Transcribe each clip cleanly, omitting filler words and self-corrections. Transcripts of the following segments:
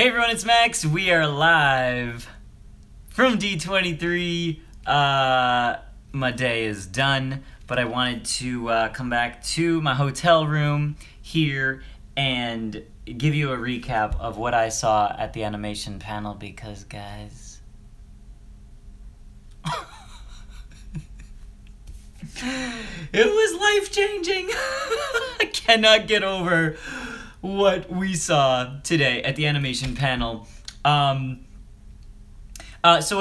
Hey everyone, it's Max. We are live from D23. My day is done, but I wanted to come back to my hotel room here and give you a recap of what I saw at the animation panel because, guys, it was life-changing. I cannot get over what we saw today at the animation panel. So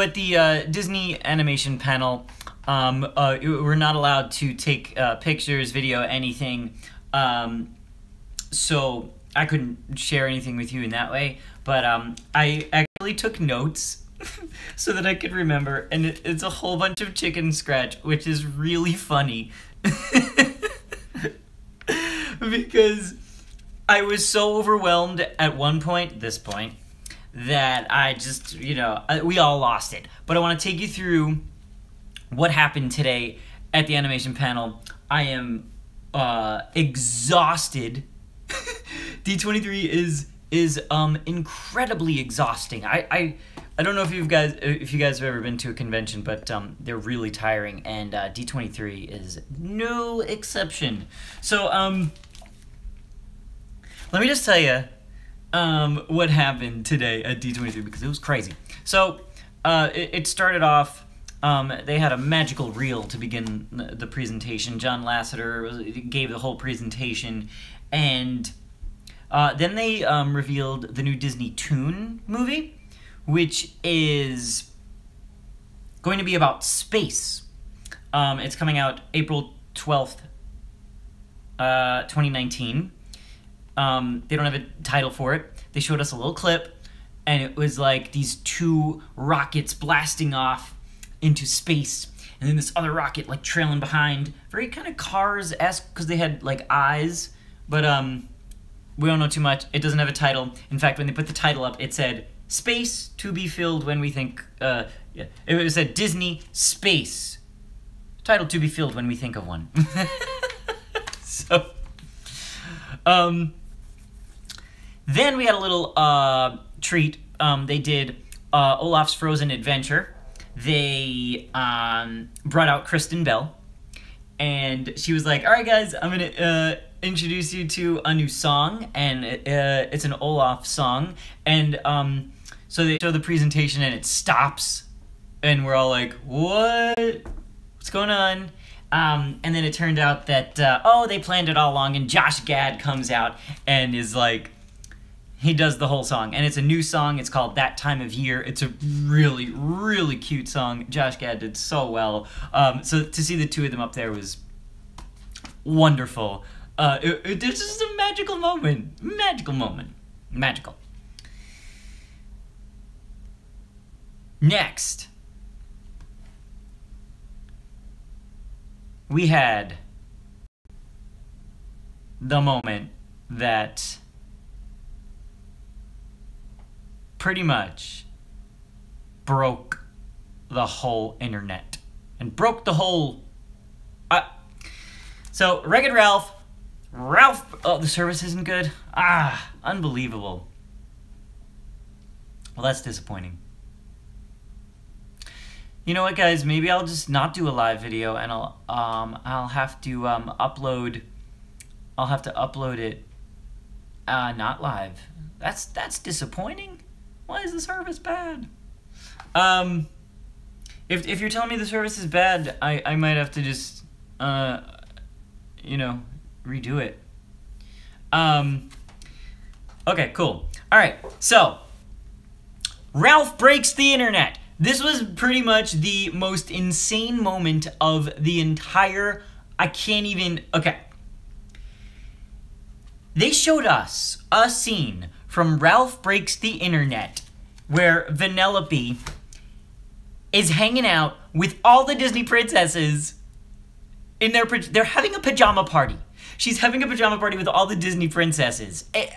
at the Disney animation panel, we're not allowed to take pictures, video, anything. So I couldn't share anything with you in that way. But I actually took notes so that I could remember. And it's a whole bunch of chicken scratch, which is really funny. Because I was so overwhelmed at this point, that I just, we all lost it. But I want to take you through what happened today at the animation panel. I am exhausted. D23 is incredibly exhausting. I don't know if you guys have ever been to a convention, but they're really tiring, and D23 is no exception. So let me just tell you what happened today at D23 because it was crazy. So it started off, they had a magical reel to begin the presentation. John Lasseter gave the whole presentation, and then they revealed the new Disney Toon movie, which is going to be about space. It's coming out April 12th, 2019. They don't have a title for it. They showed us a little clip, and it was like these two rockets blasting off into space, and then this other rocket like trailing behind. Very kind of Cars-esque because they had like eyes, but we don't know too much. It doesn't have a title. In fact, when they put the title up, it said "Space to be filled when we think." It said Disney Space. Title to be filled when we think of one. So. Then we had a little treat. They did Olaf's Frozen Adventure. They brought out Kristen Bell, and she was like, "All right, guys, I'm gonna introduce you to a new song, and it's an Olaf song." And so they show the presentation, and it stops, and we're all like, "What? What's going on?" And then it turned out that they planned it all along, and Josh Gad comes out and is like, he does the whole song, and it's a new song. It's called That Time of Year. It's a really, really cute song. Josh Gad did so well. So to see the two of them up there was wonderful. It's just a magical moment. Magical. Next, we had the moment that pretty much broke the whole internet and broke the whole so Wreck-It Ralph, the service isn't good. Unbelievable. Well, that's disappointing. You know what, guys? Maybe I'll just not do a live video, and I'll have to upload. I'll have to upload it not live. That's disappointing. Why is the service bad? If you're telling me the service is bad, I might have to just redo it. Okay, cool. All right, so Ralph breaks the internet. This was pretty much the most insane moment of the entire... Okay. They showed us a scene from Ralph Breaks the Internet where Vanellope is hanging out with all the Disney princesses in they're having a pajama party. She's having a pajama party with all the Disney princesses. And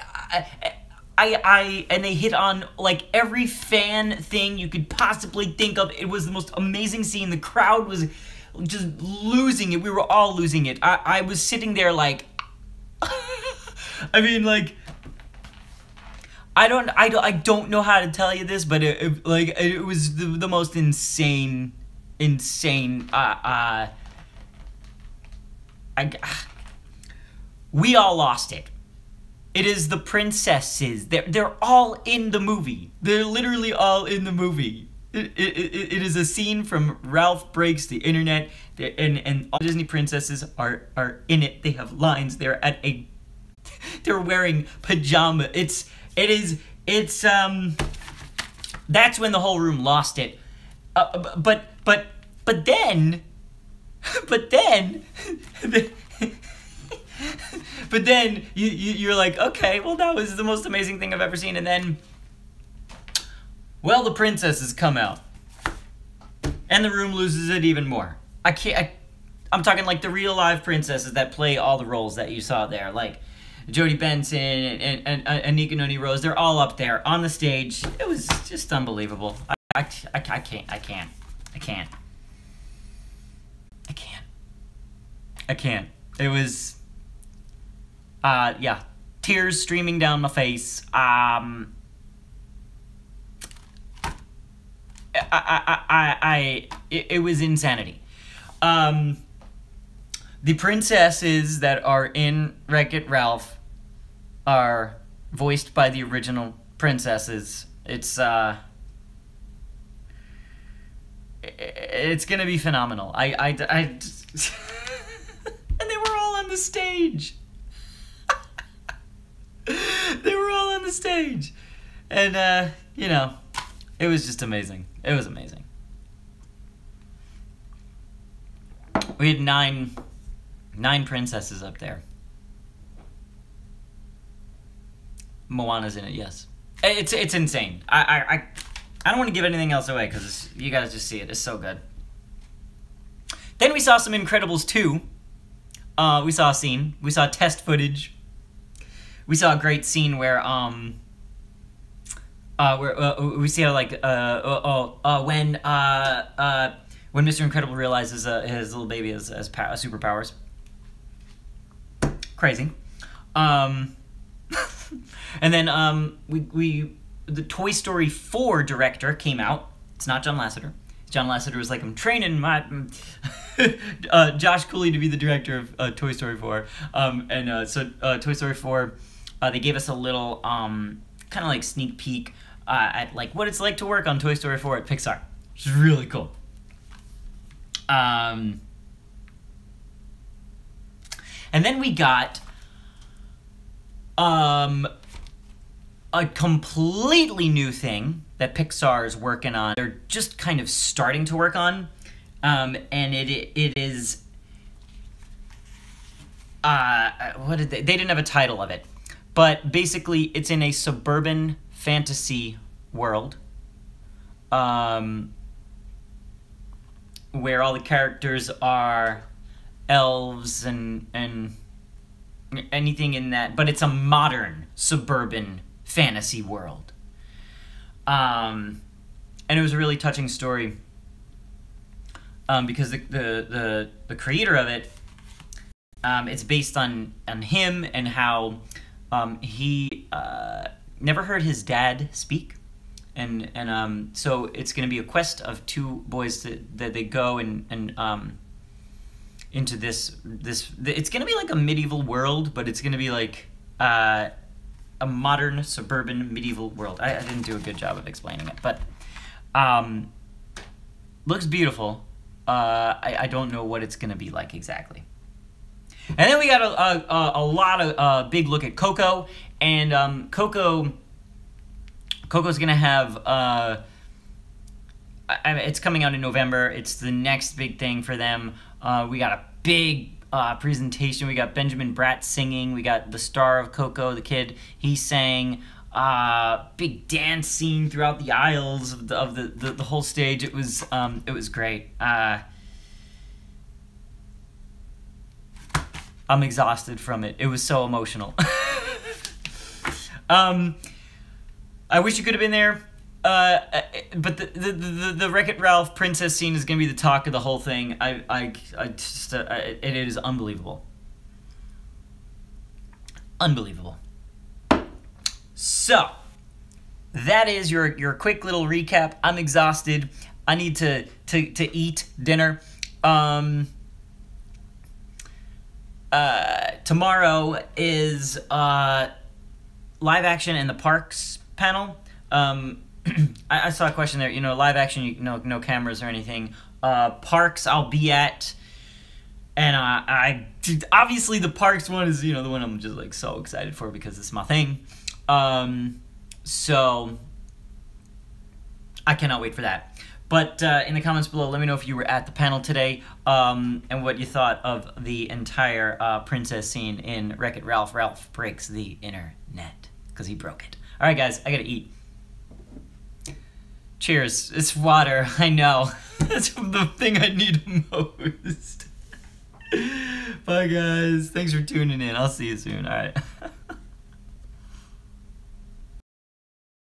they hit on like every fan thing you could possibly think of. It was the most amazing scene. The crowd was just losing it. We were all losing it. I was sitting there like, I mean, like, I don't know how to tell you this, but it was the most insane. We all lost it. It is the princesses. They're all in the movie. They're literally all in the movie. It is a scene from Ralph Breaks the Internet, and all Disney princesses are in it. They have lines. They're wearing pajama. That's when the whole room lost it. But then but then you're like, okay, well, that was the most amazing thing I've ever seen. And then, well, the princesses come out, and the room loses it even more. I'm talking like the real live princesses that play all the roles that you saw there, like Jodie Benson and Anika Noni Rose. They're all up there on the stage. It was just unbelievable. I can't. It was, yeah, tears streaming down my face. It was insanity. The princesses that are in Wreck-It Ralph are voiced by the original princesses. It's gonna be phenomenal. And they were all on the stage. They were all on the stage. And, you know, it was just amazing. It was amazing. We had nine princesses up there. Moana's in it, yes. It's insane. I don't want to give anything else away because you gotta just see it. It's so good. Then we saw some Incredibles 2. We saw a scene. We saw test footage. We saw a great scene where we see how when Mr. Incredible realizes his little baby has superpowers. Crazy. And then the Toy Story 4 director came out. It's not John Lasseter. John Lasseter was like, I'm training my Josh Cooley to be the director of Toy Story 4. So Toy Story 4, they gave us a little kind of like sneak peek at like what it's like to work on Toy Story 4 at Pixar, which is really cool. And then we got a completely new thing that Pixar is working on. They're just kind of starting to work on, and it is what did they didn't have a title of it, but basically it's in a suburban fantasy world, where all the characters are elves and anything in that, but it's a modern suburban fantasy world. And it was a really touching story, because the creator of it, it's based on him and how he never heard his dad speak, and so it's going to be a quest of two boys that they go and into this it's going to be like a medieval world, but it's going to be like a modern suburban medieval world. I didn't do a good job of explaining it, but looks beautiful. I don't know what it's going to be like exactly. And then we got a lot of big look at Coco, and Coco's going to have it's coming out in November. It's the next big thing for them. We got a big presentation. We got Benjamin Bratt singing. We got the star of Coco, the kid. He sang. Big dance scene throughout the aisles of the whole stage. It was great. I'm exhausted from it. It was so emotional. I wish you could have been there. But the Wreck-It Ralph princess scene is gonna be the talk of the whole thing. It is unbelievable. Unbelievable. So, that is your quick little recap. I'm exhausted. I need to eat dinner. Tomorrow is live action in the parks panel. I saw a question there. Live action, no cameras or anything. Parks, I'll be at, and obviously the parks one is the one I'm just like so excited for because it's my thing. So I cannot wait for that. But in the comments below, let me know if you were at the panel today, and what you thought of the entire princess scene in Wreck-It Ralph. Ralph breaks the internet because he broke it. All right, guys, I gotta eat. Cheers. It's water. I know. That's the thing I need most. Bye, guys. Thanks for tuning in. I'll see you soon. All right.